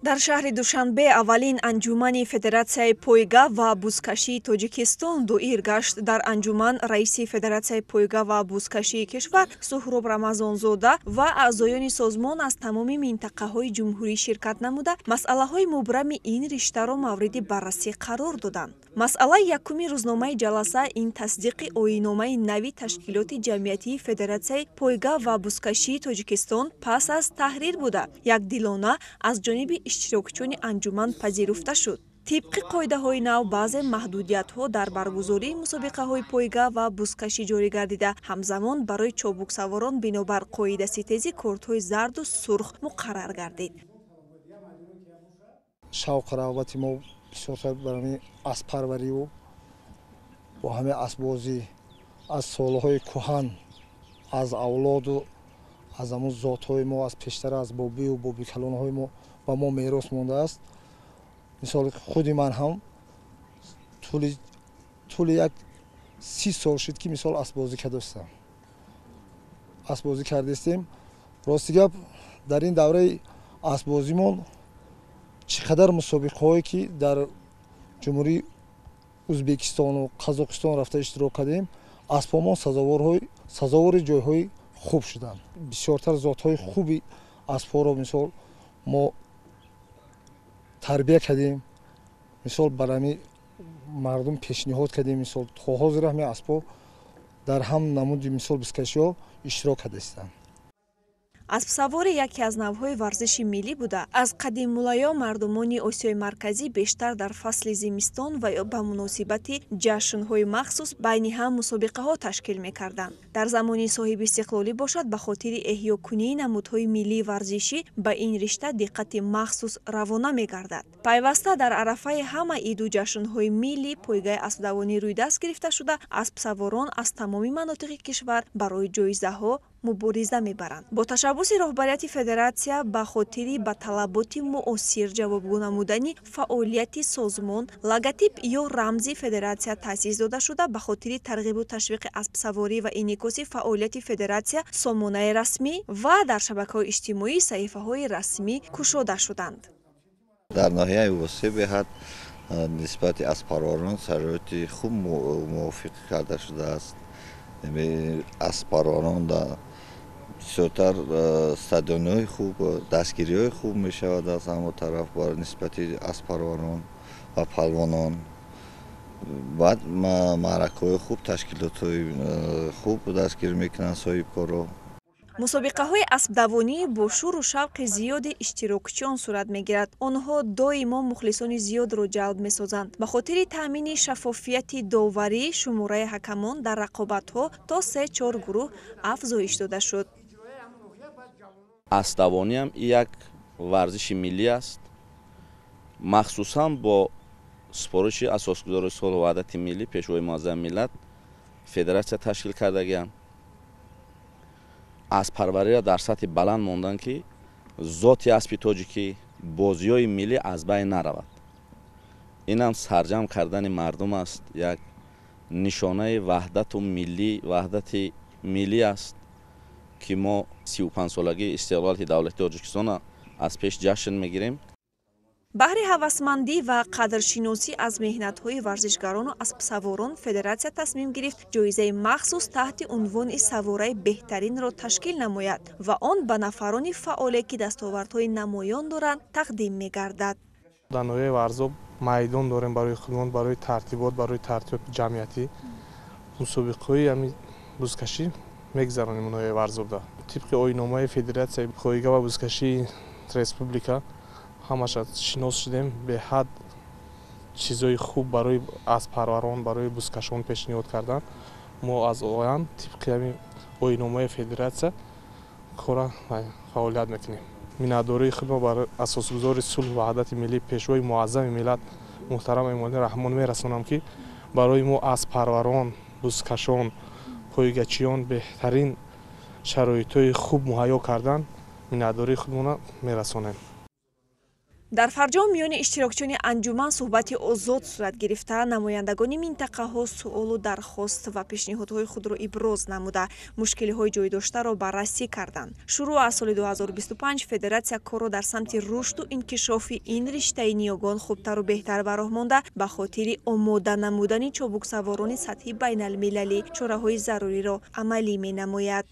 дар шаҳри Душанбе аввалин анҷумани Федератсияи пойга ва бузкашии Тоҷикистон дуир гашт. Дар анҷуман раиси Федератсияи пойга ва бузкашии кишвар Суҳроб Рамазонзода ва аъзоёни созмон аз тамоми минтақаҳои ҷумҳурӣ ширкат намуда, масъалаҳои мубрами ин риштаро мавриди баррасӣ қарор доданд. Масъалаи якуми рӯзномаи ҷаласа ин тасдиқи оинномаи нави ташкилоти ҷамъиятии Федератсияи пойга ва бузкашии Тоҷикистон пас аз таҳрир буда, якдилона аз ҷониби иштирокчиёни анҷуман пазируфта шуд. тибқи қоидаҳои нав баъзе маҳдудиятҳо дар баргузории мусобиқаҳои пойга ва бузкашӣ ҷорӣ гардида, ҳамзамон барои чобуксаворон бинобар қоидаситези кортҳои зарду сурх муқаррар гардид. шавқу рағбати мо бисёртар барои аспарвариву бо ҳамаи асбозӣ аз солҳои кӯҳан, аз авлоду аз ҳамун зотҳои мо аз пештар аз бобию бобикалонҳои мо ба мо мерос мондааст. мисоли худи ман ҳам тӯли як 30 сол шуд ки мисол асбозӣ кардастам. Асбозӣ кардастем. Рости гап дар ин давраи асбозимон чӣ қадар мусобиқаҳое ки дар ҷумҳурии Ӯзбекистону Қазоқистон рафта иштирок кардем, аспомон сазовори ҷойҳои хуб шуданд. Бисёртар зотҳои хуби аспҳоро мисол мо тарбия кардем, мисол барами мардум пешниҳод кардем, мисол то ҳозир ҳамаи аспҳо дар ҳам намуди мисол бискашиҳо иштирок кардастанд. Аспсаворӣ яке аз навъҳои варзиши миллӣ буда, аз қадимулайё мардумони Осиёи Марказӣ бештар дар фасли зимистон ва ё ба муносибати ҷашнҳои махсус байни ҳам мусобиқаҳо ташкил мекарданд. Дар замони соҳиби истиқлолӣ бошад, ба хотири эҳёкунии намудҳои миллии варзишӣ ба ин ришта диққати махсус равона мегардад. Пайваста дар арафаи ҳама иду ҷашнҳои миллӣ пойгаи асбдавонӣ рӯйдаст гирифта шуда, аспсаворон аз тамоми манотиқи кишвар барои ҷоизаҳо мубориза мебаранд. Бо ташаббуси роҳбарияти федератсия ба хотири ба талаботи муосир ҷавобгӯ намудани фаъолияти созмон, логотип ё рамзи федератсия таъсис дода шуда, ба хотири тарғибу ташвиқи аспсаворӣ ва инъикоси фаъолияти федератсия сомонаи расмӣ ва дар шабакаҳои иҷтимоӣ саҳифаҳои расмӣ кушода шуданд. дар ноҳияи восеъ беҳад нисбати аспарварон шароити хуб мувофиқ карда шудааст. аспарварон бисёртар стадионҳои хуб, дастгириҳои хуб мешавад аз ҳама тараф ба нисбати аспарварон ва палвонон. баъд маъракаҳои хуб, ташкилотҳои хуб дастгирӣ мекунанд соҳибкорро. мусобиқаҳои аспдавонӣ бо шӯру шавқи зиёди иштирокчиён сурат мегирад. онҳо доимо мухлисони зиёдро ҷалб месозанд. ба хотири таъмини шаффофияти доварӣ, шумораи ҳакамон дар рақобатҳо то 3-4 гурӯҳ афзоиш дода шуд. аспдавонӣ ҳам як варзиши миллӣ аст. махсусан бо супориши асосгузори солҳу ваҳдати миллӣ, пешвои муаззами миллат, федератсия ташкил кардагиам. аспарвариро дар сатҳи баланд монданд ки зоти аспи тоҷикӣ, бозиҳои миллӣ аз байн наравад. инам сарҷам кардани мардум аст, як нишонаи ваҳдати миллӣ аст ки мо 35-солагии истиқлоли давлати Тоҷикистона аз пеш ҷашн мегирем. баҳри ҳавасмандӣ ва қадршиносӣ аз меҳнатҳои варзишгарону аспсаворон, федератсия тасмим гирифт ҷоизаи махсус таҳти унвони савораи беҳтаринро ташкил намояд ва он ба нафарони фаъоле ки дастовардҳои намоён доранд тақдим мегардад. дар ноҳияи варзоб майдон дорем барои хидмат, барои тартибот, барои тартибот ҷамъиятӣ. мусобиқаҳои ҳамин бузкашӣ мегзаронем ноҳияи варзобда. тибқи оинномаи федератсияи пойга ва бузкашии республика ҳамаша шинос шудем. беҳад чизои хуб барои аспарварон, барои бузкашон пешниҳод кардан. мо аз оян тибқи ҳамин оинномаи федератсия кора фаъолият мекунем. миннатдории худро барои асосгузори сулҳу ваҳдати миллӣ, пешвои муаззами миллат муҳтарам Эмомалӣ Раҳмон мерасонам ки барои мо аспарварон, бузкашон, пойгачиён беҳтарин шароитҳои хуб муҳайё кардан миннатдории худмонро мерасонем. дар фарҷом миёни иштирокчиёни анҷуман суҳбати озод сурат гирифта, намояндагони минтақаҳо суолу дархост ва пешниҳодҳои худро иброз намуда, мушкилиҳои ҷойдоштаро баррасӣ карданд. Шурӯъ аз соли 2025 федератсия корро дар самти рушду инкишофи ин риштаи ниёгон хубтару беҳтар ба роҳ монда, ба хотири омода намудани чобуксаворони сатҳи байналмилалӣ чораҳои заруриро амалӣ менамояд.